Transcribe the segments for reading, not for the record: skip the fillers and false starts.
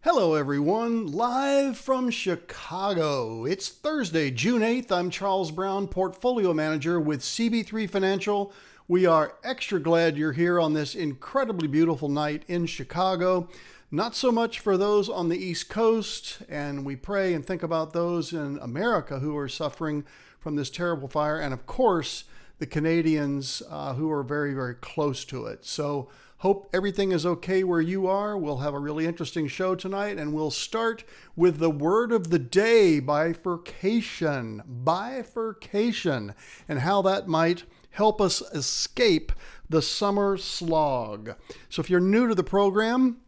Hello everyone, live from Chicago. It's Thursday, June 8th. I'm Charles Brown, Portfolio Manager with CB3 Financial. We are extra glad you're here on this incredibly beautiful night in Chicago. Not so much for those on the East Coast, and we pray and think about those in America who are suffering from this terrible fire, and of course, the Canadians who are very, very close to it. So hope everything is okay where you are. We'll have a really interesting show tonight, and we'll start with the word of the day, bifurcation. Bifurcation, and how that might help us escape the summer slog. So if you're new to the program,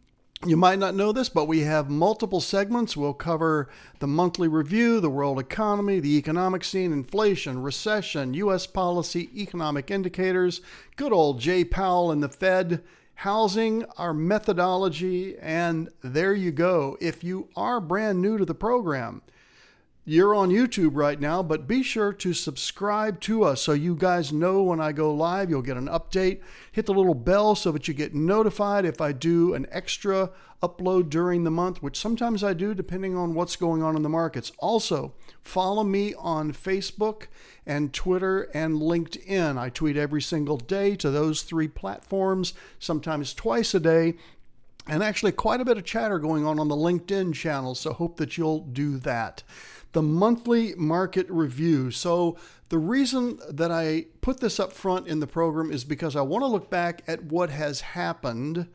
you might not know this, but we have multiple segments. We'll cover the monthly review, the world economy, the economic scene, inflation, recession, U.S. policy, economic indicators, good old Jay Powell and the Fed, housing, our methodology, and there you go. If you are brand new to the program, you're on YouTube right now, but be sure to subscribe to us so you guys know when I go live. You'll get an update. Hit the little bell so that you get notified if I do an extra upload during the month, which sometimes I do depending on what's going on in the markets. Also, follow me on Facebook and Twitter and LinkedIn. I tweet every single day to those three platforms, sometimes twice a day. And actually quite a bit of chatter going on the LinkedIn channel, so hope that you'll do that. The monthly market review. So the reason that I put this up front in the program is because I want to look back at what has happened,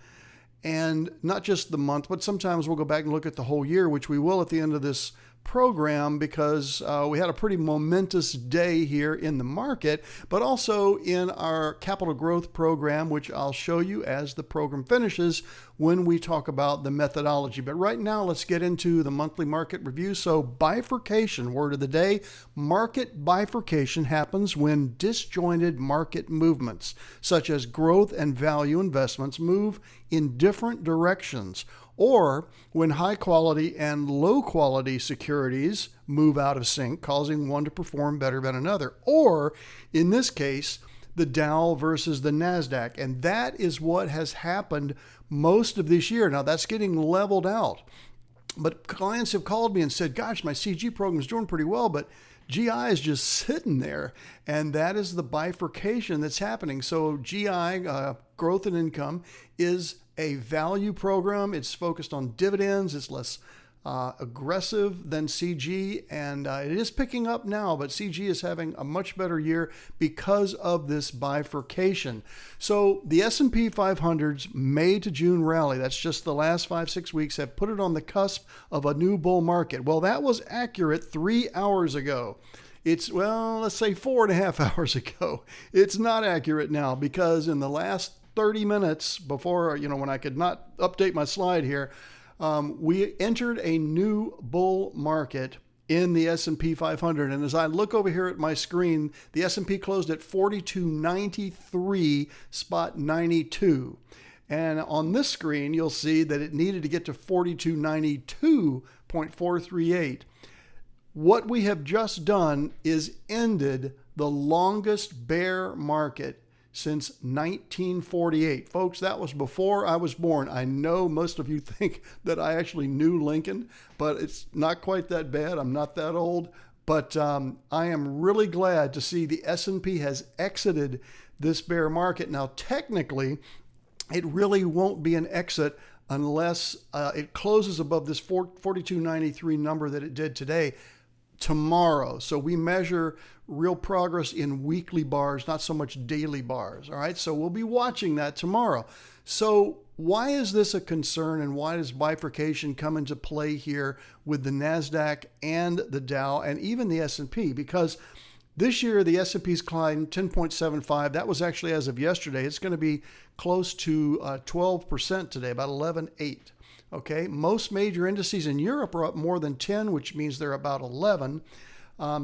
and not just the month, but sometimes we'll go back and look at the whole year, which we will at the end of this program, because we had a pretty momentous day here in the market, but also in our capital growth program, which I'll show you as the program finishes when we talk about the methodology. But right now, let's get into the monthly market review. So bifurcation, word of the day. Market bifurcation happens when disjointed market movements, such as growth and value investments, move in different directions, or when high quality and low quality securities move out of sync, causing one to perform better than another, or in this case, the Dow versus the NASDAQ. And that is what has happened most of this year. Now that's getting leveled out, but clients have called me and said, gosh, my CG program is doing pretty well, but GI is just sitting there. And that is the bifurcation that's happening. So GI, growth and income, is a value program. It's focused on dividends. It's less aggressive than CG, and it is picking up now, but CG is having a much better year because of this bifurcation. So the S&P 500's May to June rally, that's just the last 5-6 weeks, have put it on the cusp of a new bull market. Well, that was accurate 3 hours ago. It's, well, let's say 4.5 hours ago. It's not accurate now, because in the last 30 minutes before, when I could not update my slide here, we entered a new bull market in the S&P 500. And as I look over here at my screen, the S&P closed at 4293.92. And on this screen, you'll see that it needed to get to 4292.438. What we have just done is ended the longest bear market since 1948. Folks, that was before I was born. I know most of you think that I actually knew Lincoln, but it's not quite that bad. I'm not that old, but I am really glad to see the S&P has exited this bear market. Now, technically, it really won't be an exit unless it closes above this 4293 number that it did today, tomorrow. So we measure real progress in weekly bars, not so much daily bars. All right. So we'll be watching that tomorrow. So why is this a concern, and why does bifurcation come into play here with the NASDAQ and the Dow and even the S&P? Because this year, the S&P's climbed 10.75. That was actually as of yesterday. It's going to be close to 12% today, about 11.8. Okay, most major indices in Europe are up more than 10, which means they're about 11.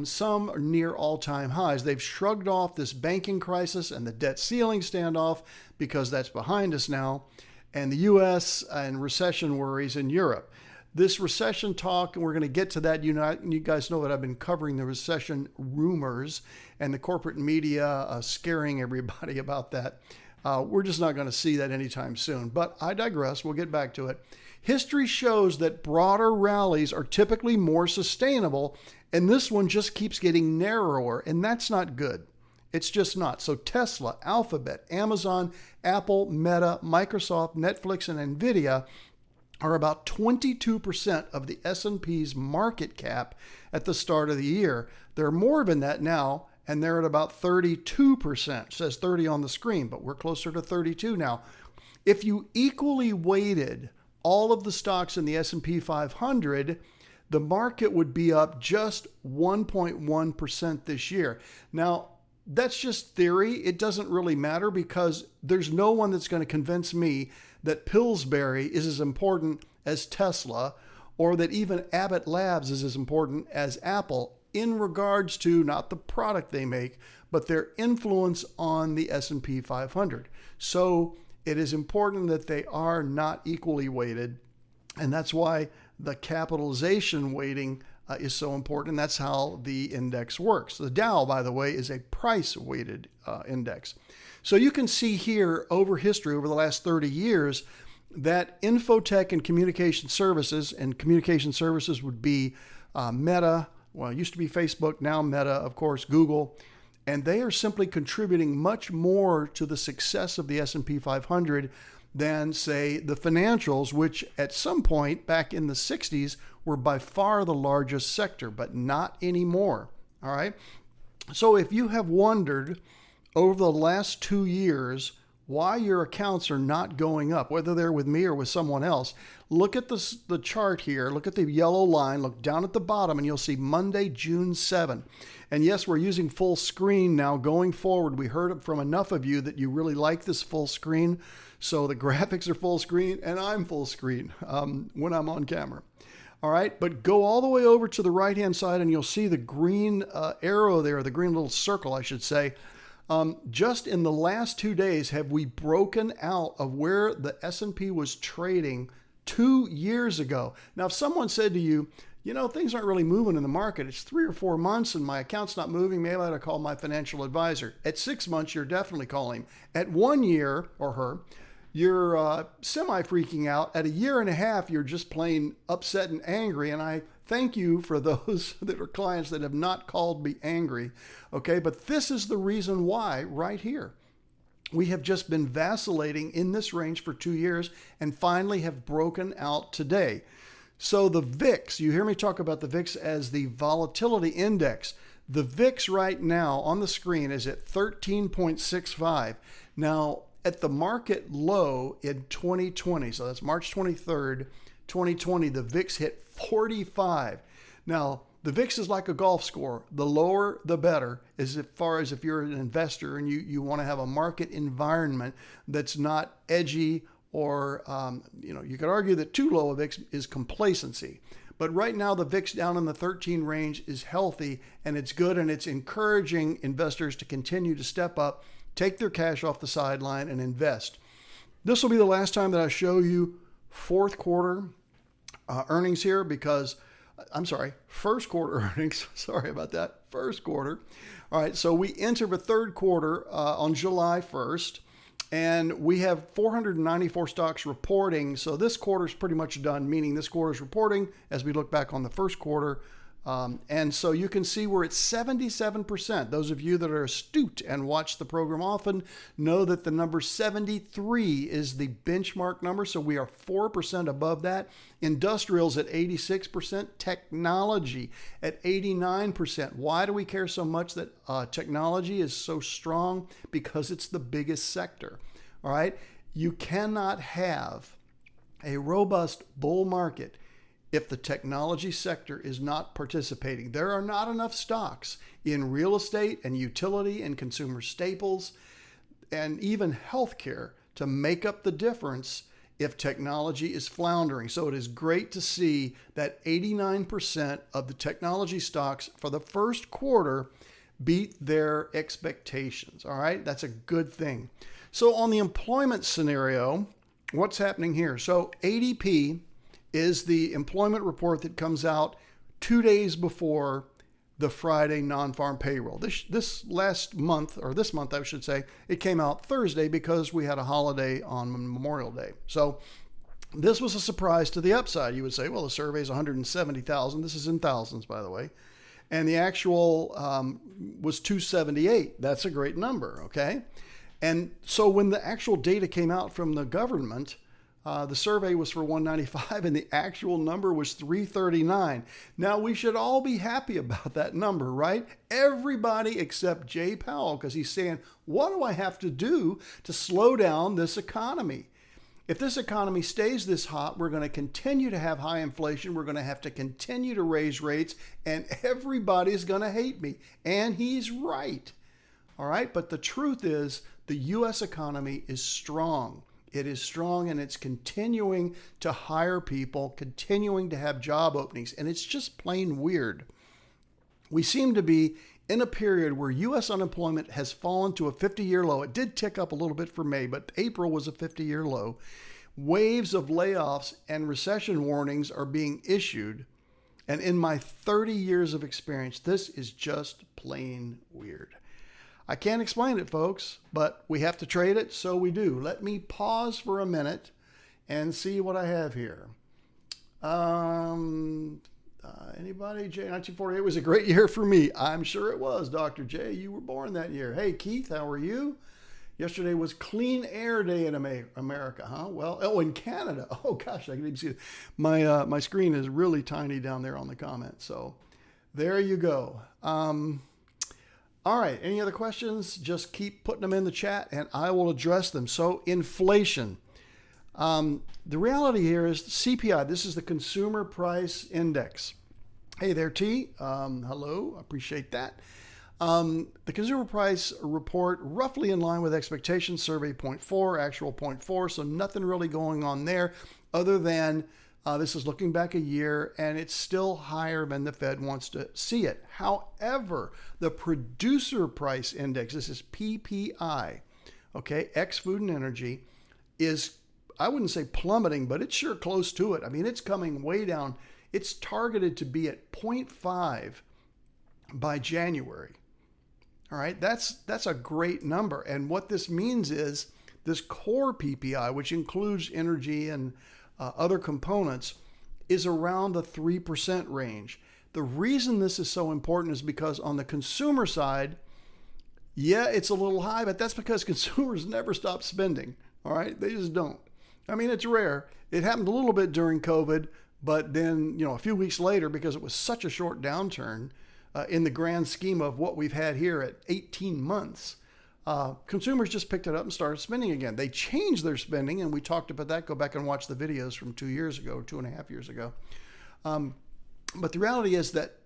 Some are near all-time highs. They've shrugged off this banking crisis and the debt ceiling standoff because that's behind us now, and the U.S. and recession worries in Europe. This recession talk, and we're going to get to that. You guys know that I've been covering the recession rumors and the corporate media scaring everybody about that. We're just not going to see that anytime soon, but I digress. We'll get back to it. History shows that broader rallies are typically more sustainable, and this one just keeps getting narrower, and that's not good. It's just not. So Tesla, Alphabet, Amazon, Apple, Meta, Microsoft, Netflix, and Nvidia are about 22% of the S&P's market cap at the start of the year. They're more than that now, and they're at about 32%. It says 30 on the screen, but we're closer to 32 now. If you equally weighted all of the stocks in the S&P 500, the market would be up just 1.1% this year. Now, that's just theory. It doesn't really matter, because there's no one that's going to convince me that Pillsbury is as important as Tesla, or that even Abbott Labs is as important as Apple in regards to not the product they make, but their influence on the S&P 500. So it is important that they are not equally weighted. And that's why the capitalization weighting is so important. That's how the index works. The Dow, by the way, is a price-weighted index. So you can see here over history, over the last 30 years, that infotech and communication services would be Meta, well, it used to be Facebook, now Meta, of course, Google, and they are simply contributing much more to the success of the S&P 500 than, say, the financials, which at some point back in the 60s were by far the largest sector, but not anymore. All right. So if you have wondered over the last 2 years why your accounts are not going up, whether they're with me or with someone else, look at the chart here. Look at the yellow line. Look down at the bottom, and you'll see Monday, June 7. And yes, we're using full screen now going forward. We heard from enough of you that you really like this full screen. So the graphics are full screen, and I'm full screen when I'm on camera. All right, but go all the way over to the right-hand side, and you'll see the green arrow there, the green little circle, I should say. Just in the last 2 days have we broken out of where the S&P was trading 2 years ago. Now, if someone said to you, you know, things aren't really moving in the market, it's 3 or 4 months and my account's not moving, maybe I ought to call my financial advisor. At 6 months, you're definitely calling him. At 1 year, or her, you're semi-freaking out. At 1.5 years, you're just plain upset and angry, and I thank you for those that are clients that have not called me angry, okay? But this is the reason why right here. We have just been vacillating in this range for 2 years and finally have broken out today. So the VIX, you hear me talk about the VIX as the volatility index. The VIX right now on the screen is at 13.65. Now, at the market low in 2020, so that's March 23rd, 2020, the VIX hit 45. Now, the VIX is like a golf score. The lower, the better, as far as if you're an investor and you want to have a market environment that's not edgy or, you could argue that too low a VIX is complacency. But right now, the VIX down in the 13 range is healthy and it's good, and it's encouraging investors to continue to step up, take their cash off the sideline and invest. This will be the last time that I show you fourth quarter earnings here first quarter earnings. Sorry about that. First quarter. All right. So we enter the third quarter on July 1st, and we have 494 stocks reporting. So this quarter is pretty much done, meaning this quarter is reporting as we look back on the first quarter. And so you can see we're at 77%. Those of you that are astute and watch the program often know that the number 73 is the benchmark number. So we are 4% above that. Industrials at 86%. Technology at 89%. Why do we care so much that technology is so strong? Because it's the biggest sector. All right. You cannot have a robust bull market if the technology sector is not participating. There are not enough stocks in real estate and utility and consumer staples and even healthcare to make up the difference if technology is floundering. So it is great to see that 89% of the technology stocks for the first quarter beat their expectations. All right, that's a good thing. So on the employment scenario, what's happening here? So ADP is the employment report that comes out 2 days before the Friday non-farm payroll. This month, I should say, it came out Thursday because we had a holiday on Memorial Day. So this was a surprise to the upside. You would say, well, the survey is 170,000. This is in thousands, by the way. And the actual was 278. That's a great number, okay? And so when the actual data came out from the government, the survey was for 195 and the actual number was 339. Now, we should all be happy about that number, right? Everybody except Jay Powell, because he's saying, what do I have to do to slow down this economy? If this economy stays this hot, we're going to continue to have high inflation. We're going to have to continue to raise rates, and everybody's going to hate me. And he's right. All right. But the truth is the U.S. economy is strong. It is strong, and it's continuing to hire people, continuing to have job openings, and it's just plain weird. We seem to be in a period where U.S. unemployment has fallen to a 50-year low. It did tick up a little bit for May, but April was a 50-year low. Waves of layoffs and recession warnings are being issued. And in my 30 years of experience, this is just plain weird. I can't explain it, folks, but we have to trade it, so we do. Let me pause for a minute and see what I have here. Anybody? J, 1948 was a great year for me. I'm sure it was, Dr. J. You were born that year. Hey, Keith, how are you? Yesterday was Clean Air Day in America, huh? Well, oh, in Canada. Oh, gosh, I can even see it. My screen is really tiny down there on the comments. So there you go. All right, any other questions? Just keep putting them in the chat and I will address them. So inflation. The reality here is CPI. This is the Consumer Price Index. Hey there, T. Hello, appreciate that. The Consumer Price Report, roughly in line with expectations, survey 0.4, actual 0.4, so nothing really going on there other than this is looking back a year and it's still higher than the Fed wants to see it. However, the Producer Price Index, this is PPI, okay, ex food and energy, is, I wouldn't say plummeting, but it's sure close to it. I mean, it's coming way down. It's targeted to be at 0.5 by January. All right, that's a great number. And what this means is this core PPI, which includes energy and other components, is around the 3% range. The reason this is so important is because on the consumer side, yeah, it's a little high, but that's because consumers never stop spending. All right, they just don't. I mean, it's rare. It happened a little bit during COVID, but then, a few weeks later, because it was such a short downturn in the grand scheme of what we've had here at 18 months, consumers just picked it up and started spending again. They changed their spending, and we talked about that. Go back and watch the videos from 2 years ago, 2.5 years ago. But the reality is that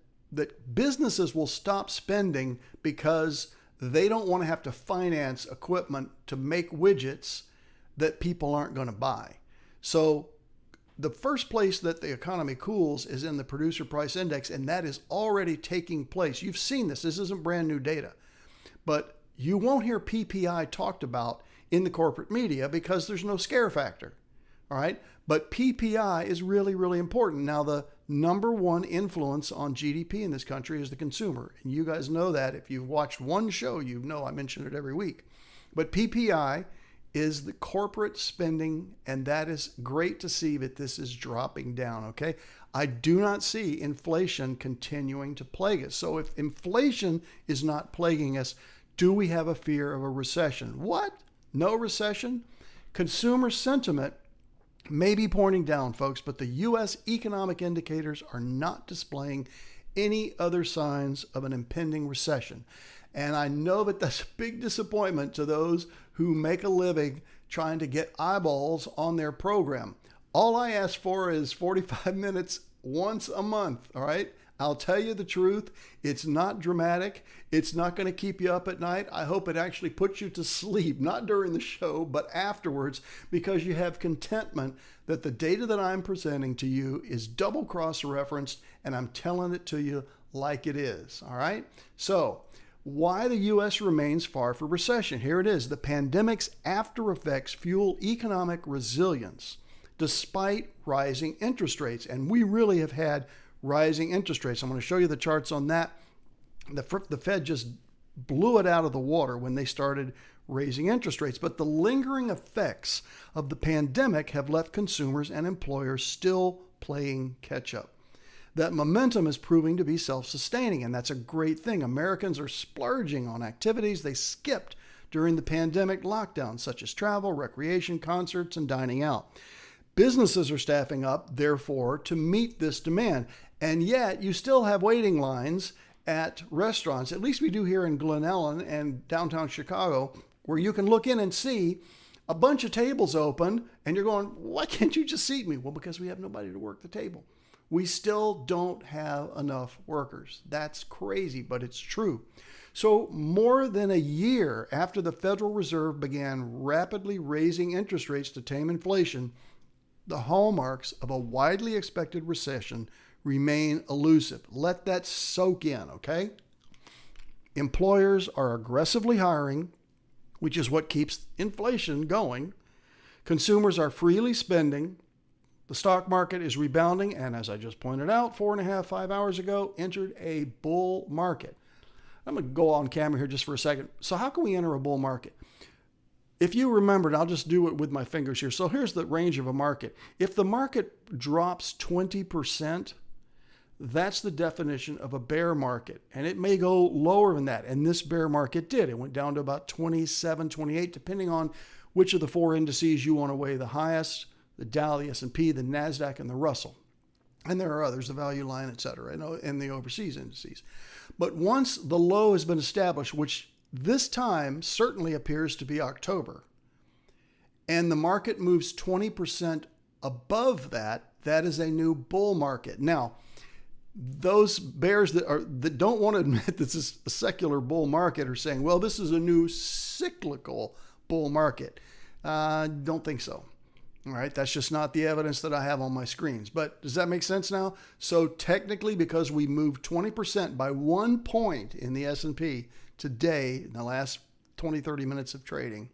businesses will stop spending because they don't want to have to finance equipment to make widgets that people aren't going to buy. So the first place that the economy cools is in the Producer Price Index, and that is already taking place. You've seen this. This isn't brand new data. But you won't hear PPI talked about in the corporate media because there's no scare factor. All right? But PPI is really, really important. Now, the number one influence on GDP in this country is the consumer. And you guys know that. If you've watched one show, you know I mention it every week. But PPI is the corporate spending, and that is great to see that this is dropping down, okay? I do not see inflation continuing to plague us. So if inflation is not plaguing us, do we have a fear of a recession? What? No recession? Consumer sentiment may be pointing down, folks, but the U.S. economic indicators are not displaying any other signs of an impending recession. And I know that that's a big disappointment to those who make a living trying to get eyeballs on their program. All I ask for is 45 minutes once a month, all right? I'll tell you the truth. It's not dramatic. It's not going to keep you up at night. I hope it actually puts you to sleep, not during the show, but afterwards, because you have contentment that the data that I'm presenting to you is double cross-referenced, and I'm telling it to you like it is, all right? So, why the U.S. remains far from recession. Here it is. The pandemic's after effects fuel economic resilience despite rising interest rates. And we really have had rising interest rates. I'm going to show you the charts on that. The Fed just blew it out of the water when they started raising interest rates. But the lingering effects of the pandemic have left consumers and employers still playing catch up. That momentum is proving to be self-sustaining, and that's a great thing. Americans are splurging on activities they skipped during the pandemic lockdown, such as travel, recreation, concerts, and dining out. Businesses are staffing up, therefore, to meet this demand. And yet, you still have waiting lines at restaurants, at least we do here in Glen Ellen and downtown Chicago, where you can look in and see a bunch of tables open, and you're going, why can't you just seat me? Well, because we have nobody to work the table. We still don't have enough workers. That's crazy, but it's true. So more than a year after the Federal Reserve began rapidly raising interest rates to tame inflation, the hallmarks of a widely expected recession remain elusive. Let that soak in, okay? Employers are aggressively hiring, which is what keeps inflation going. Consumers are freely spending. The stock market is rebounding, and as I just pointed out 4.5, 5 hours ago, entered a bull market. I'm going to go on camera here just for a second. So how can we enter a bull market? If you remembered, I'll just do it with my fingers here. So here's the range of a market. If the market drops 20%, that's the definition of a bear market. And it may go lower than that. And this bear market did. It went down to about 27, 28, depending on which of the four indices you want to weigh the highest: the Dow, the S&P, the NASDAQ, and the Russell. And there are others, the value line, et cetera, and the overseas indices. But once the low has been established, which this time certainly appears to be October, and the market moves 20% above that, that is a new bull market. Now, those bears that don't want to admit this is a secular bull market are saying, well, this is a new cyclical bull market. Don't think so. All right, that's just not the evidence that I have on my screens. But does that make sense now? So technically, because we moved 20% by 1 point in the S&P today, in the last 20, 30 minutes of trading,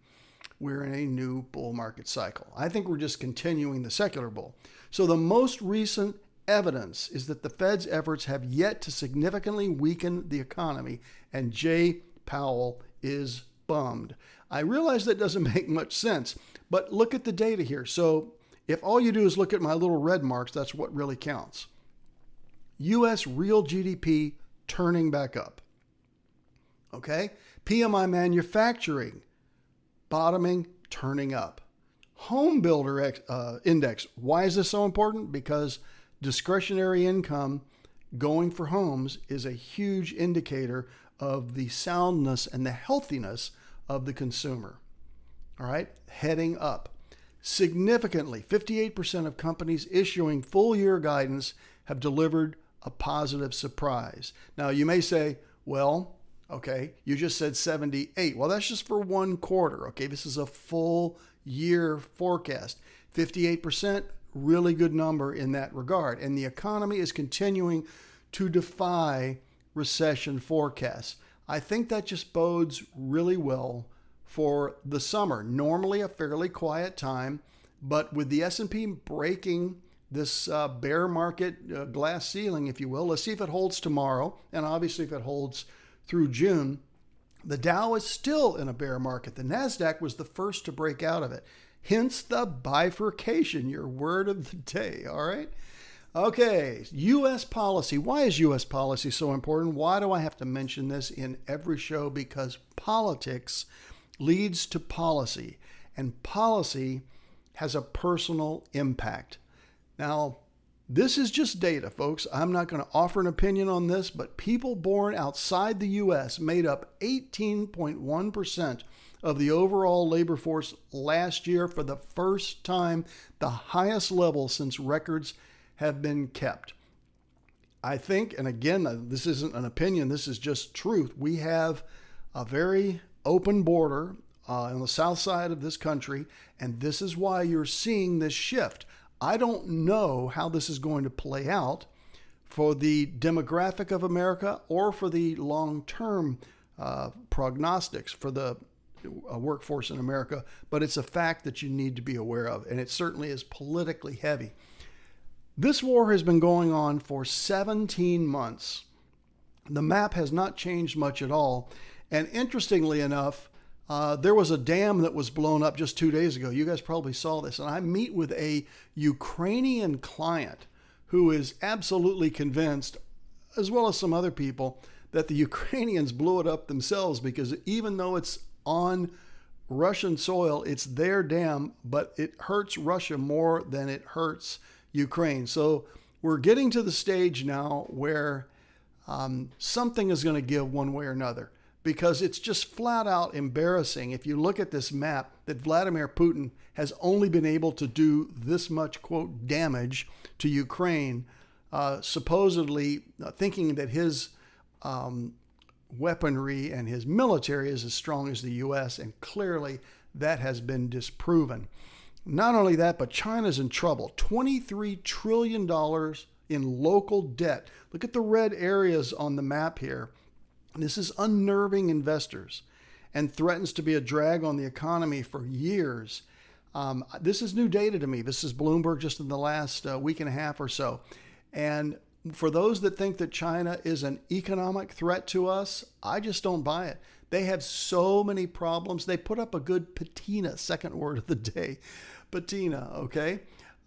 we're in a new bull market cycle. I think we're just continuing the secular bull. So the most recent evidence is that the Fed's efforts have yet to significantly weaken the economy, and Jay Powell is bummed. I realize that doesn't make much sense, but look at the data here. So if all you do is look at my little red marks, that's what really counts. U.S. real GDP turning back up. Okay? PMI manufacturing bottoming, turning up. Home builder index. Why is this so important? Because discretionary income going for homes is a huge indicator of the soundness and the healthiness of the consumer. All right, heading up. Significantly, 58% of companies issuing full year guidance have delivered a positive surprise. Now, you may say, well, okay, you just said 78. Well, that's just for 1 quarter. Okay, this is a full year forecast. 58%, really good number in that regard. And the economy is continuing to defy recession forecasts. I think that just bodes really well for the summer. Normally a fairly quiet time, but with the S&P breaking this bear market glass ceiling, if you will, let's see if it holds tomorrow. And obviously if it holds through June, the Dow is still in a bear market. The NASDAQ was the first to break out of it. Hence the bifurcation, your word of the day, all right? Okay, U.S. policy. Why is U.S. policy so important? Why do I have to mention this in every show? Because politics leads to policy, and policy has a personal impact. Now, this is just data, folks. I'm not going to offer an opinion on this, but people born outside the U.S. made up 18.1% of the overall labor force last year, for the first time, the highest level since records have been kept. I think, and again, this isn't an opinion, this is just truth. We have a very open border on the south side of this country, and this is why you're seeing this shift. I don't know how this is going to play out for the demographic of America or for the long-term prognostics for the workforce in America, but it's a fact that you need to be aware of, and it certainly is politically heavy. This war has been going on for 17 months. The map has not changed much at all, and interestingly enough, there was a dam that was blown up just 2 days ago. You guys probably saw this. And I meet with a Ukrainian client who is absolutely convinced, as well as some other people, that the Ukrainians blew it up themselves, because even though it's on Russian soil, it's their dam, but it hurts Russia more than it hurts Ukraine. So we're getting to the stage now where something is going to give one way or another, because it's just flat out embarrassing if you look at this map that Vladimir Putin has only been able to do this much, quote, damage to Ukraine, supposedly thinking that his weaponry and his military is as strong as the U.S., and clearly that has been disproven. Not only that, but China's in trouble. $23 trillion in local debt. Look at the red areas on the map here. This is unnerving investors and threatens to be a drag on the economy for years. This is new data to me. This is Bloomberg just in the last week and a half or so. And for those that think that China is an economic threat to us, I just don't buy it. They have so many problems. They put up a good patina, second word of the day, patina, okay?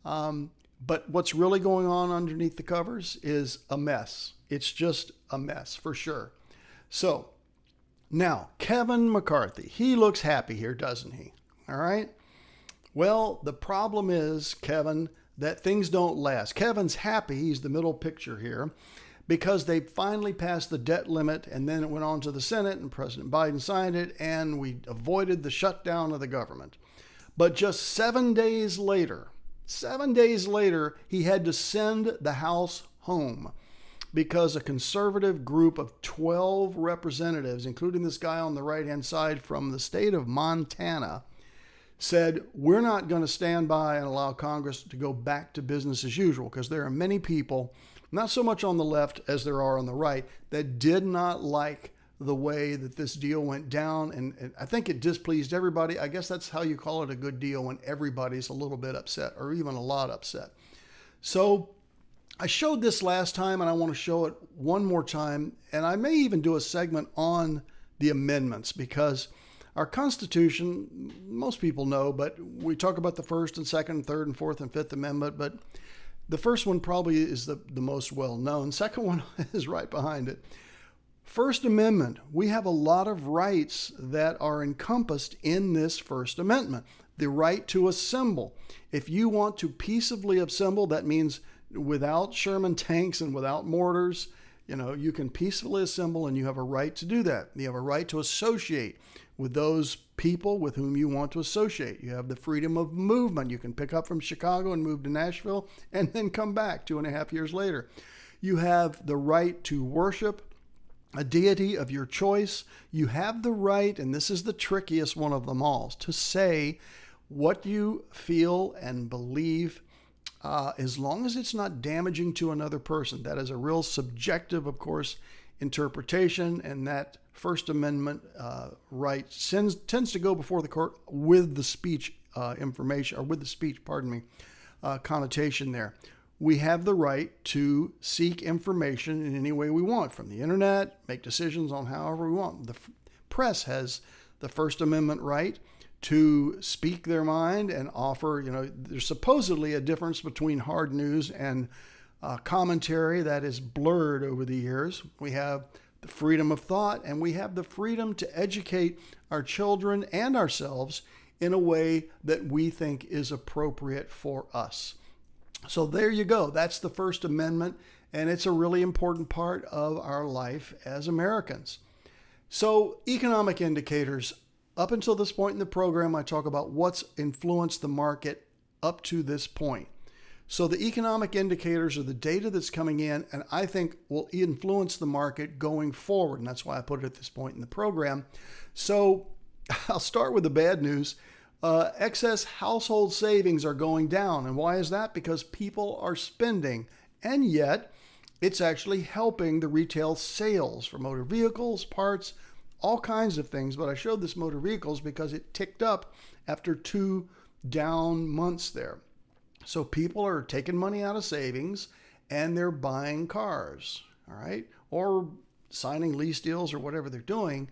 But what's really going on underneath the covers is a mess. It's just a mess for sure. So now, Kevin McCarthy, he looks happy here, doesn't he? All right. Well, the problem is, Kevin, that things don't last. Kevin's happy, he's the middle picture here, because they finally passed the debt limit, and then it went on to the Senate, and President Biden signed it, and we avoided the shutdown of the government. But just 7 days later, he had to send the House home because a conservative group of 12 representatives, including this guy on the right-hand side from the state of Montana, said, we're not going to stand by and allow Congress to go back to business as usual, because there are many people, not so much on the left as there are on the right, that did not like the way that this deal went down. And I think it displeased everybody. I guess that's how you call it a good deal, when everybody's a little bit upset or even a lot upset. So I showed this last time, and I want to show it one more time. And I may even do a segment on the amendments, because our Constitution, most people know, but we talk about the First and Second and Third and Fourth and Fifth Amendment, but the first one probably is the most well-known. Second one is right behind it. First Amendment, we have a lot of rights that are encompassed in this First Amendment. The right to assemble. If you want to peaceably assemble, that means without Sherman tanks and without mortars, you can peacefully assemble, and you have a right to do that. You have a right to associate with those people with whom you want to associate. You have the freedom of movement. You can pick up from Chicago and move to Nashville and then come back 2.5 years later. You have the right to worship a deity of your choice. You have the right, and this is the trickiest one of them all, to say what you feel and believe, as long as it's not damaging to another person. That is a real subjective, of course, interpretation, and that First Amendment right tends to go before the court with the speech information, or with the speech, connotation there. We have the right to seek information in any way we want from the internet, make decisions on however we want. The press has the First Amendment right to speak their mind and offer, there's supposedly a difference between hard news and commentary that is blurred over the years. We have the freedom of thought, and we have the freedom to educate our children and ourselves in a way that we think is appropriate for us. So there you go. That's the First Amendment, and it's a really important part of our life as Americans. So economic indicators. Up until this point in the program, I talk about what's influenced the market up to this point. So the economic indicators are the data that's coming in, and I think will influence the market going forward. And that's why I put it at this point in the program. So I'll start with the bad news. Excess household savings are going down. And why is that? Because people are spending. And yet, it's actually helping the retail sales for motor vehicles, parts, all kinds of things. But I showed this motor vehicles because it ticked up after 2 down months there. So people are taking money out of savings and they're buying cars, all right, or signing lease deals or whatever they're doing.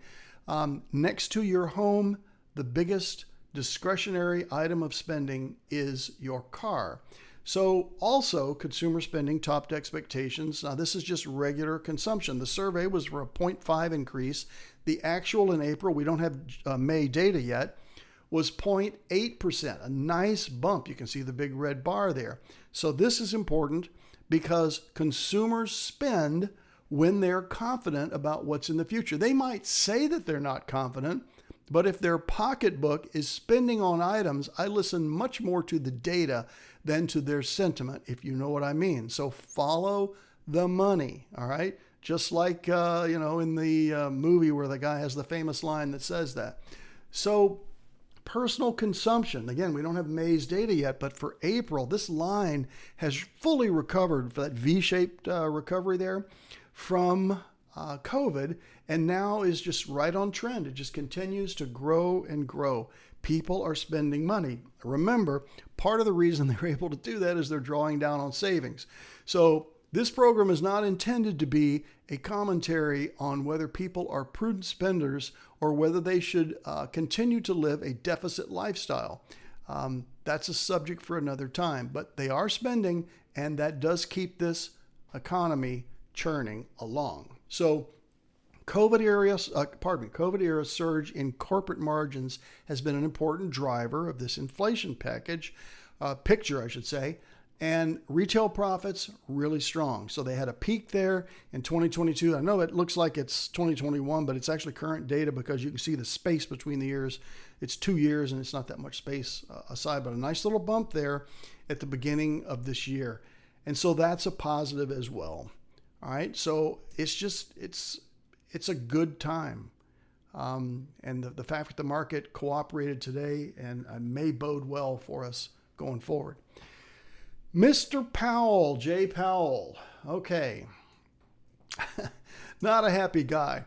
Next to your home, the biggest discretionary item of spending is your car. So also consumer spending topped expectations. Now this is just regular consumption. The survey was for a 0.5 increase. The actual in April, we don't have May data yet, was 0.8%, a nice bump. You can see the big red bar there. So this is important because consumers spend when they're confident about what's in the future. They might say that they're not confident, but if their pocketbook is spending on items, I listen much more to the data than to their sentiment, if you know what I mean. So follow the money, all right? Just like, in the movie where the guy has the famous line that says that. So personal consumption, again, we don't have May's data yet, but for April, this line has fully recovered for that V-shaped recovery there from COVID, and now is just right on trend. It just continues to grow and grow. People are spending money. Remember, part of the reason they're able to do that is they're drawing down on savings. So this program is not intended to be a commentary on whether people are prudent spenders or whether they should continue to live a deficit lifestyle. That's a subject for another time, but they are spending, and that does keep this economy churning along. So COVID era surge in corporate margins has been an important driver of this inflation picture, I should say. And retail profits really strong. So they had a peak there in 2022. I know it looks like it's 2021, but it's actually current data because you can see the space between the years. It's 2 years and it's not that much space aside, but a nice little bump there at the beginning of this year. And so that's a positive as well. All right. So it's a good time. And the fact that the market cooperated today and may bode well for us going forward. Mr. Powell, Jay Powell. Okay. Not a happy guy.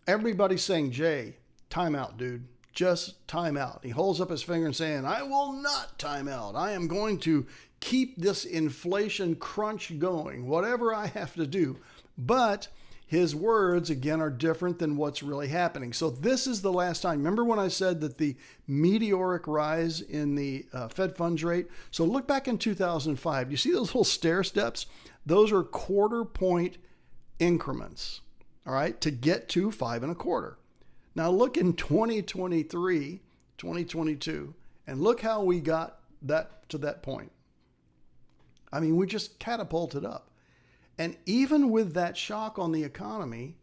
Everybody's saying, Jay, time out, dude. Just time out. He holds up his finger and saying, I will not time out. I am going to keep this inflation crunch going, whatever I have to do. But his words, again, are different than what's really happening. So this is the last time. Remember when I said that the meteoric rise in the Fed funds rate? So look back in 2005. You see those little stair steps? Those are quarter point increments, all right, to get to 5 1/4. Now look in 2023, 2022, and look how we got that to that point. I mean, we just catapulted up. And even with that shock on the economy,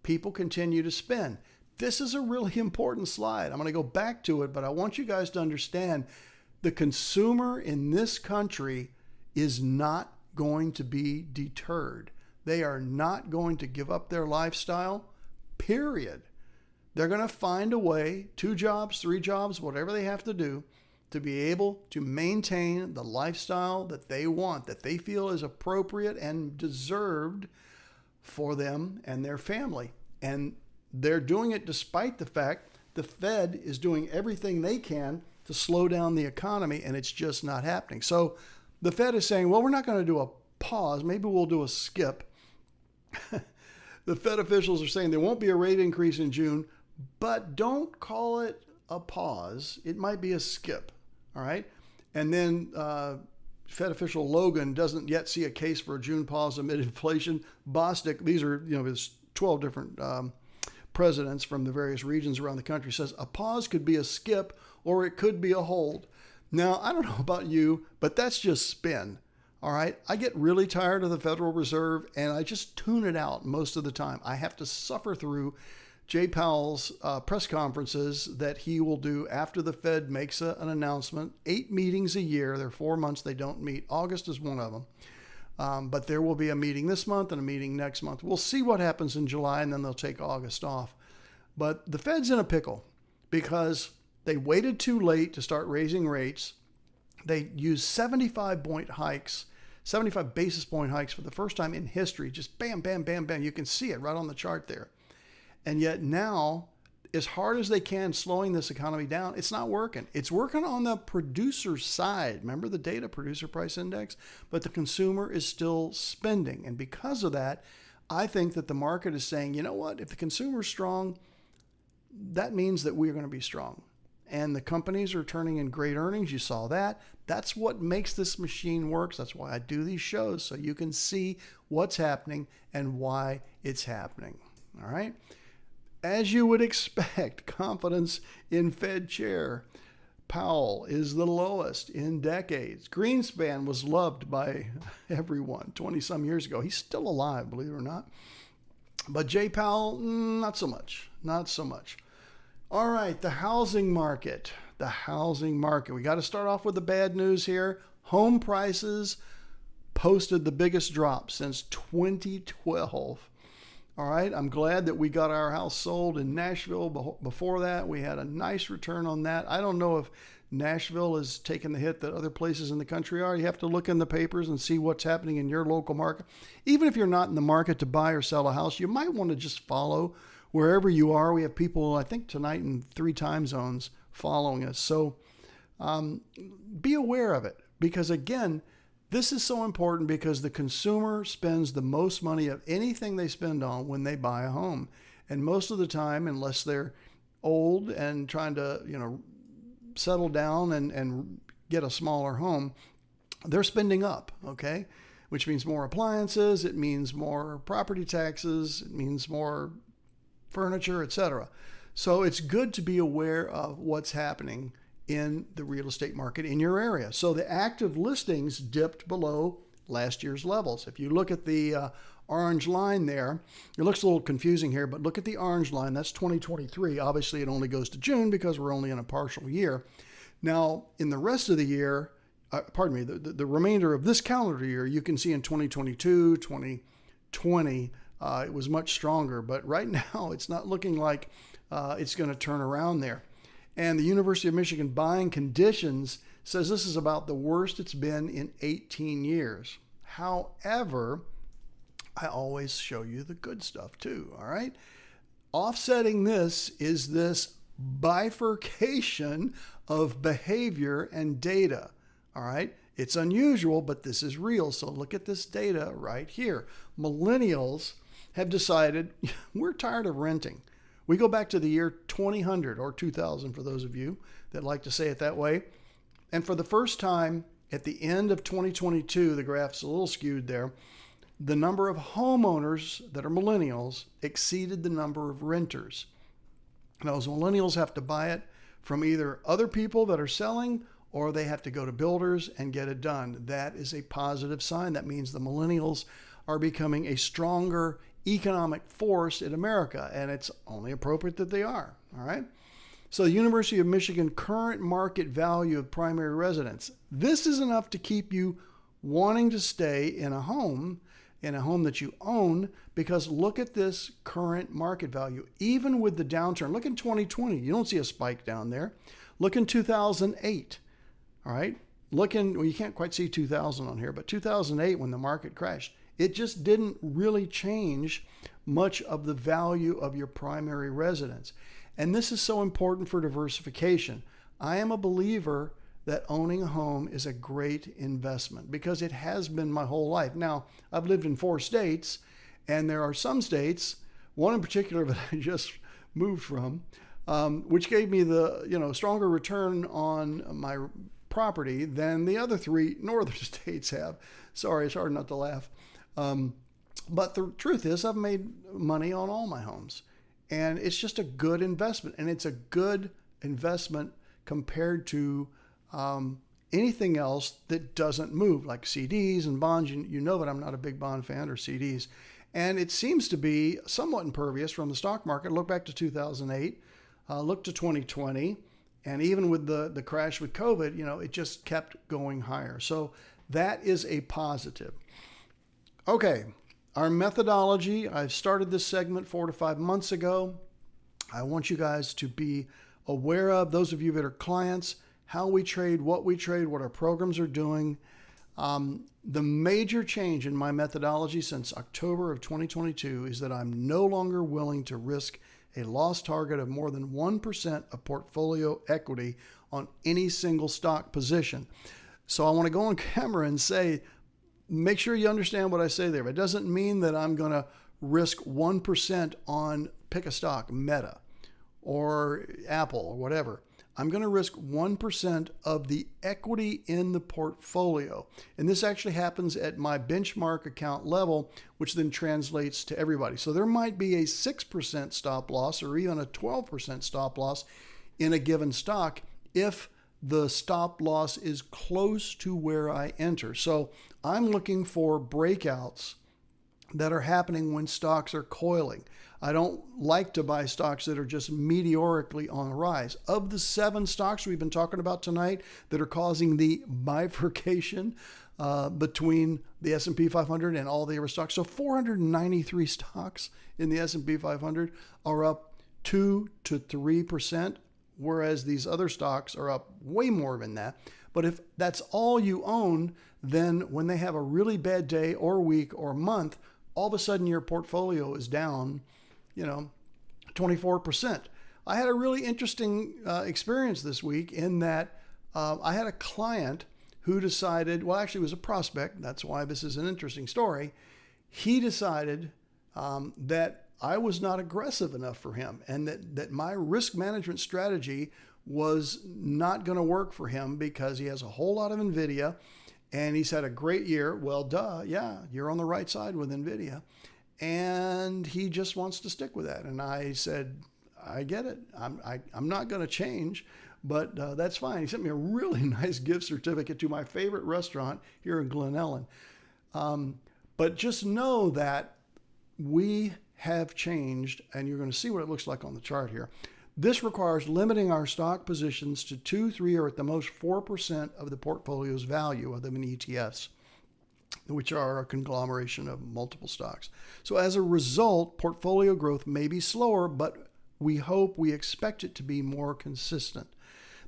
people continue to spend. This is a really important slide. I'm going to go back to it, but I want you guys to understand the consumer in this country is not going to be deterred. They are not going to give up their lifestyle, period. They're going to find a way, 2 jobs, 3 jobs, whatever they have to do, to be able to maintain the lifestyle that they want, that they feel is appropriate and deserved for them and their family. And they're doing it despite the fact the Fed is doing everything they can to slow down the economy, and it's just not happening. So the Fed is saying, well, we're not going to do a pause. Maybe we'll do a skip. The Fed officials are saying there won't be a rate increase in June, but don't call it a pause. It might be a skip. All right. And then Fed official Logan doesn't yet see a case for a June pause amid inflation. Bostic, these are, there's 12 different presidents from the various regions around the country, says a pause could be a skip or it could be a hold. Now, I don't know about you, but that's just spin. All right. I get really tired of the Federal Reserve and I just tune it out most of the time. I have to suffer through Jay Powell's press conferences that he will do after the Fed makes an announcement. 8 meetings a year. There are 4 months they don't meet. August is one of them. But there will be a meeting this month and a meeting next month. We'll see what happens in July, and then they'll take August off. But the Fed's in a pickle because they waited too late to start raising rates. They used 75 basis point hikes for the first time in history. Just bam, bam, bam, bam. You can see it right on the chart there. And yet now, as hard as they can slowing this economy down, it's not working. It's working on the producer side. Remember the data, producer price index? But the consumer is still spending. And because of that, I think that the market is saying, you know what? If the consumer is strong, that means that we're going to be strong. And the companies are turning in great earnings. You saw that. That's what makes this machine work. That's why I do these shows, so you can see what's happening and why it's happening. All right? As you would expect, confidence in Fed Chair Powell is the lowest in decades. Greenspan was loved by everyone 20-some years ago. He's still alive, believe it or not. But Jay Powell, not so much. Not so much. All right, the housing market. The housing market. We got to start off with the bad news here. Home prices posted the biggest drop since 2012. All right, I'm glad that we got our house sold in Nashville. Before that, we had a nice return on that. I don't know if Nashville is taking the hit that other places in the country are. You have to look in the papers and see what's happening in your local market. Even if you're not in the market to buy or sell a house, you might want to just follow wherever you are. We have people, I think, tonight in 3 time zones following us. So be aware of it, because again, this is so important, because the consumer spends the most money of anything they spend on when they buy a home. And most of the time, unless they're old and trying to, settle down and get a smaller home, they're spending up, okay? Which means more appliances, it means more property taxes, it means more furniture, etc. So it's good to be aware of what's happening in the real estate market in your area. So the active listings dipped below last year's levels. If you look at the orange line there, it looks a little confusing here, but look at the orange line. That's 2023. Obviously, it only goes to June because we're only in a partial year. Now, in the rest of the year, the remainder of this calendar year, you can see in 2022, 2020, it was much stronger. But right now, it's not looking like it's going to turn around there. And the University of Michigan Buying Conditions says this is about the worst it's been in 18 years. However, I always show you the good stuff too, all right? Offsetting this is this bifurcation of behavior and data, all right? It's unusual, but this is real. So look at this data right here. Millennials have decided we're tired of renting. We go back to the year 2000 or 2000 for those of you that like to say it that way. And for the first time at the end of 2022, the graph's a little skewed there, the number of homeowners that are millennials exceeded the number of renters. Now, those millennials have to buy it from either other people that are selling, or they have to go to builders and get it done. That is a positive sign. That means the millennials are becoming a stronger economic force in America, and it's only appropriate that they are, all right? So the University of Michigan current market value of primary residence. This is enough to keep you wanting to stay in a home that you own, because look at this current market value. Even with the downturn, look in 2020, you don't see a spike down there. Look in 2008, all right? Well, you can't quite see 2000 on here, but 2008 when the market crashed, it just didn't really change much of the value of your primary residence. And this is so important for diversification. I am a believer that owning a home is a great investment, because it has been my whole life. Now, I've lived in 4 states, and there are some states, one in particular that I just moved from, which gave me the stronger return on my property than the other 3 northern states have. Sorry, it's hard not to laugh. But the truth is, I've made money on all my homes, and it's just a good investment, and it's a good investment compared to anything else that doesn't move, like CDs and bonds. You know that I'm not a big bond fan, or CDs. And it seems to be somewhat impervious from the stock market. Look back to 2008, look to 2020, and even with the crash with COVID, it just kept going higher. So that is a positive. Okay, our methodology. I've started this segment 4 to 5 months ago. I want you guys to be aware of, those of you that are clients, how we trade, what our programs are doing. The major change in my methodology since October of 2022 is that I'm no longer willing to risk a loss target of more than 1% of portfolio equity on any single stock position. So I want to go on camera and say, make sure you understand what I say there. It doesn't mean that I'm going to risk 1% on, pick a stock, Meta or Apple or whatever. I'm going to risk 1% of the equity in the portfolio. And this actually happens at my benchmark account level, which then translates to everybody. So there might be a 6% stop loss or even a 12% stop loss in a given stock if the stop loss is close to where I enter. So I'm looking for breakouts that are happening when stocks are coiling. I don't like to buy stocks that are just meteorically on the rise. Of the 7 stocks we've been talking about tonight that are causing the bifurcation between the S&P 500 and all the other stocks, so 493 stocks in the S&P 500 are up 2 to 3%. whereas these other stocks are up way more than that. But if that's all you own, then when they have a really bad day or week or month, all of a sudden your portfolio is down, 24%. I had a really interesting experience this week in that I had a client who decided, well, actually it was a prospect. That's why this is an interesting story. He decided that I was not aggressive enough for him, and that my risk management strategy was not going to work for him because he has a whole lot of NVIDIA and he's had a great year. Well, duh, yeah, you're on the right side with NVIDIA. And he just wants to stick with that. And I said, I get it. I'm not going to change, but that's fine. He sent me a really nice gift certificate to my favorite restaurant here in Glen Ellen. But just know that we have changed, and you're going to see what it looks like on the chart here. This requires limiting our stock positions to 2, 3, or at the most 4% of the portfolio's value of them in ETFs, which are a conglomeration of multiple stocks. So as a result, portfolio growth may be slower, but we expect it to be more consistent.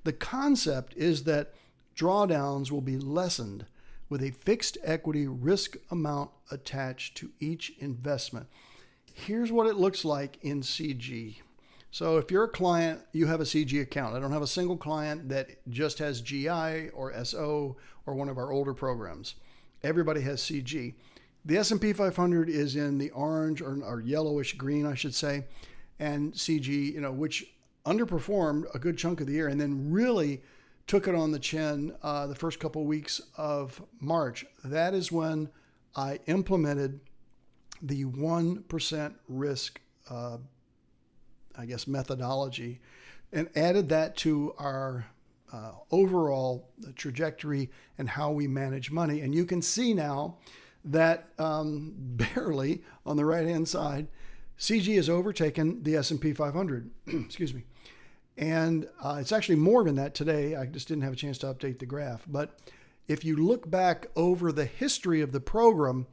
The concept is that drawdowns will be lessened with a fixed equity risk amount attached to each investment. Here's what it looks like in CG. So if you're a client, you have a CG account. I don't have a single client that just has GI or SO or one of our older programs. Everybody has CG. The S&P 500 is in the orange or yellowish green, I should say, and CG, which underperformed a good chunk of the year and then really took it on the chin the first couple of weeks of March. That is when I implemented the 1% risk methodology and added that to our overall trajectory and how we manage money. And you can see now that barely on the right-hand side, CG has overtaken the S&P 500. Excuse me. And it's actually more than that today. I just didn't have a chance to update the graph. But if you look back over the history of the program,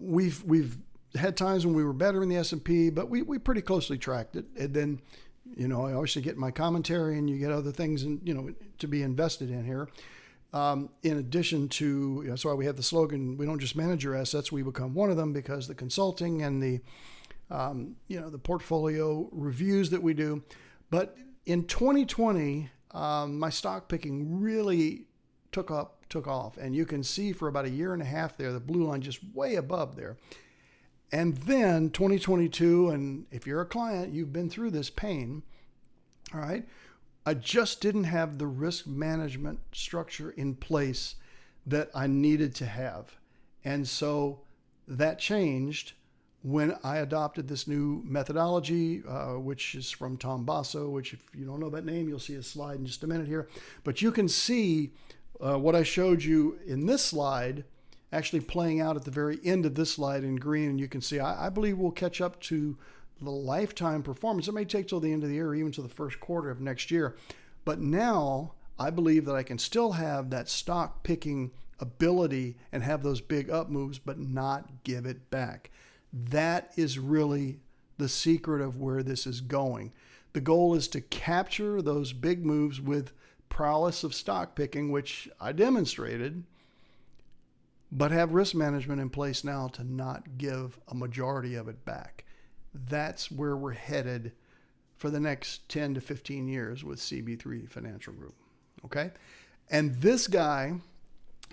we've had times when we were better in the S&P, but we pretty closely tracked it. And then, I obviously get my commentary and you get other things to be invested in here. In addition to, that's why we have the slogan, we don't just manage your assets, we become one of them, because the consulting and the portfolio reviews that we do. But in 2020, my stock picking really took off. And you can see for about a year and a half there, the blue line just way above there. And then 2022, and if you're a client, you've been through this pain, all right? I just didn't have the risk management structure in place that I needed to have. And so that changed when I adopted this new methodology, which is from Tom Basso, which if you don't know that name, you'll see a slide in just a minute here. But you can see what I showed you in this slide actually playing out at the very end of this slide in green. And you can see, I believe we'll catch up to the lifetime performance. It may take till the end of the year, or even to the first quarter of next year. But now I believe that I can still have that stock picking ability and have those big up moves, but not give it back. That is really the secret of where this is going. The goal is to capture those big moves with prowess of stock picking, which I demonstrated, but have risk management in place now to not give a majority of it back. That's where we're headed for the next 10 to 15 years with CB3 Financial Group. Okay? And this guy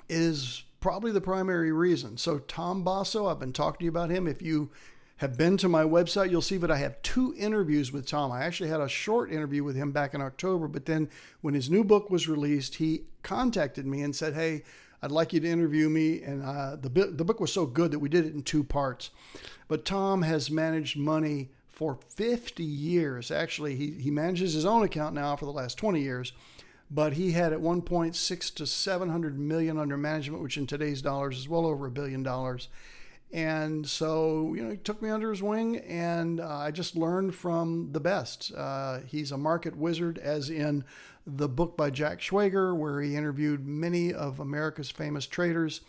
is probably the primary reason. So Tom Basso, I've been talking to you about him. If you have been to my website, you'll see that I have 2 interviews with Tom. I actually had a short interview with him back in October, but then when his new book was released, he contacted me and said, hey, I'd like you to interview me. And the book was so good that we did it in 2 parts. But Tom has managed money for 50 years. Actually, he manages his own account now for the last 20 years. But he had at one point $600 to $700 million under management, which in today's dollars is well over $1 billion. And so, he took me under his wing, and I just learned from the best. He's a market wizard, as in the book by Jack Schwager, where he interviewed many of America's famous traders.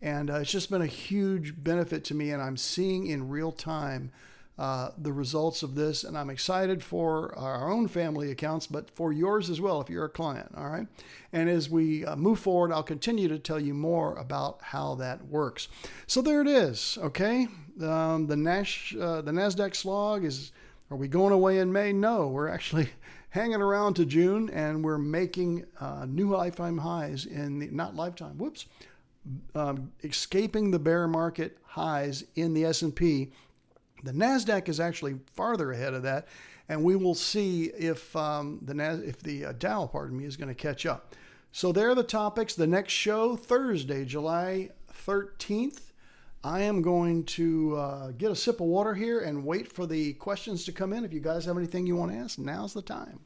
And it's just been a huge benefit to me, and I'm seeing in real time the results of this, and I'm excited for our own family accounts, but for yours as well if you're a client, all right? And as we move forward, I'll continue to tell you more about how that works. So there it is, okay? The NASDAQ slog is, are we going away in May? No, we're actually hanging around to June, and we're making new lifetime highs in the, not lifetime, whoops, escaping the bear market highs in the S&P. The NASDAQ is actually farther ahead of that, and we will see if the Dow, pardon me, is going to catch up. So there are the topics. The next show, Thursday, July 13th. I am going to get a sip of water here and wait for the questions to come in. If you guys have anything you want to ask, now's the time.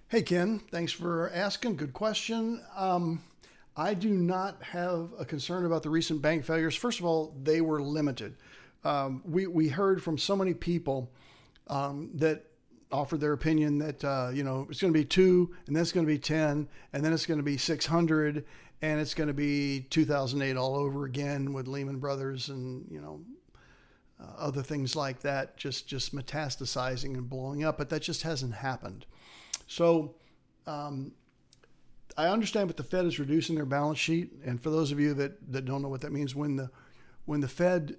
Hey, Ken, thanks for asking. Good question. I do not have a concern about the recent bank failures. First of all, they were limited. We heard from so many people that offered their opinion that, it's going to be 2, and then it's going to be 10, and then it's going to be 600, and it's going to be 2008 all over again with Lehman Brothers and, other things like that, just metastasizing and blowing up. But that just hasn't happened. So I understand what the Fed is reducing their balance sheet. And for those of you that don't know what that means, when the Fed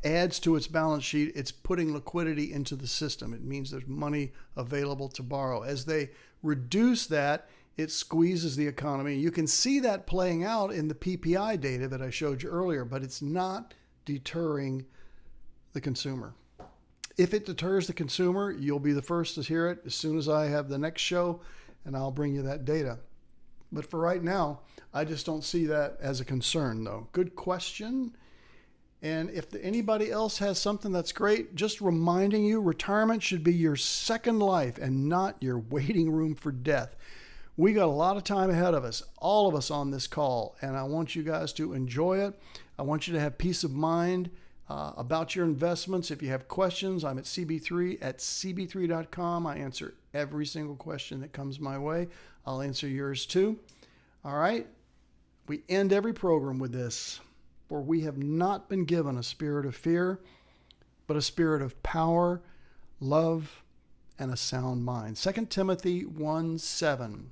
adds to its balance sheet, it's putting liquidity into the system. It means there's money available to borrow. As they reduce that, it squeezes the economy. You can see that playing out in the PPI data that I showed you earlier, but it's not deterring the consumer. If it deters the consumer, you'll be the first to hear it as soon as I have the next show, and I'll bring you that data. But for right now, I just don't see that as a concern, though. Good question. And if anybody else has something that's great, just reminding you, retirement should be your second life and not your waiting room for death. We got a lot of time ahead of us, all of us on this call, and I want you guys to enjoy it. I want you to have peace of mind about your investments. If you have questions, I'm at CB3 at CB3.com. I answer every single question that comes my way. I'll answer yours too. All right. We end every program with this. For we have not been given a spirit of fear, but a spirit of power, love, and a sound mind. 2 Timothy 1:7.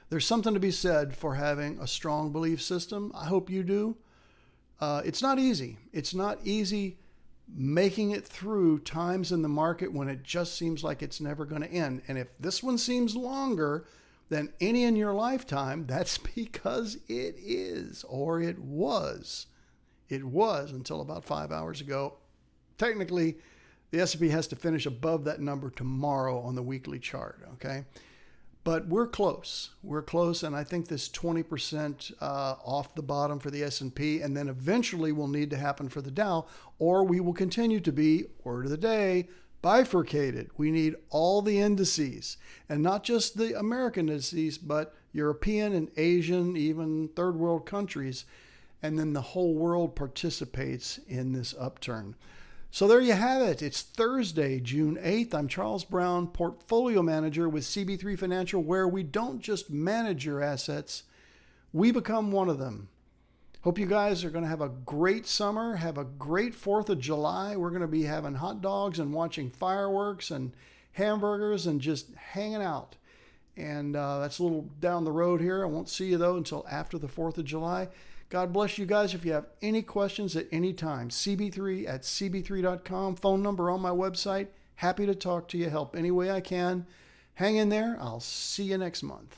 There's something to be said for having a strong belief system. I hope you do. It's not easy. It's not easy making it through times in the market when it just seems like it's never going to end. And if this one seems longer than any in your lifetime, that's because it is, or it was. It was until about 5 hours ago. Technically, the S&P has to finish above that number tomorrow on the weekly chart, okay? But we're close. We're close, and I think this 20% off the bottom for the S&P, and then eventually will need to happen for the Dow, or we will continue to be, word of the day, bifurcated. We need all the indices, and not just the American indices, but European and Asian, even third world countries, and then the whole world participates in this upturn. So there you have it. It's Thursday, June 8th. I'm Charles Brown, Portfolio Manager with CB3 Financial, where we don't just manage your assets, we become one of them. Hope you guys are going to have a great summer, have a great 4th of July. We're going to be having hot dogs and watching fireworks and hamburgers and just hanging out. And that's a little down the road here. I won't see you, though, until after the 4th of July. God bless you guys. If you have any questions at any time, CB3 at CB3.com, phone number on my website. Happy to talk to you, help any way I can. Hang in there. I'll see you next month.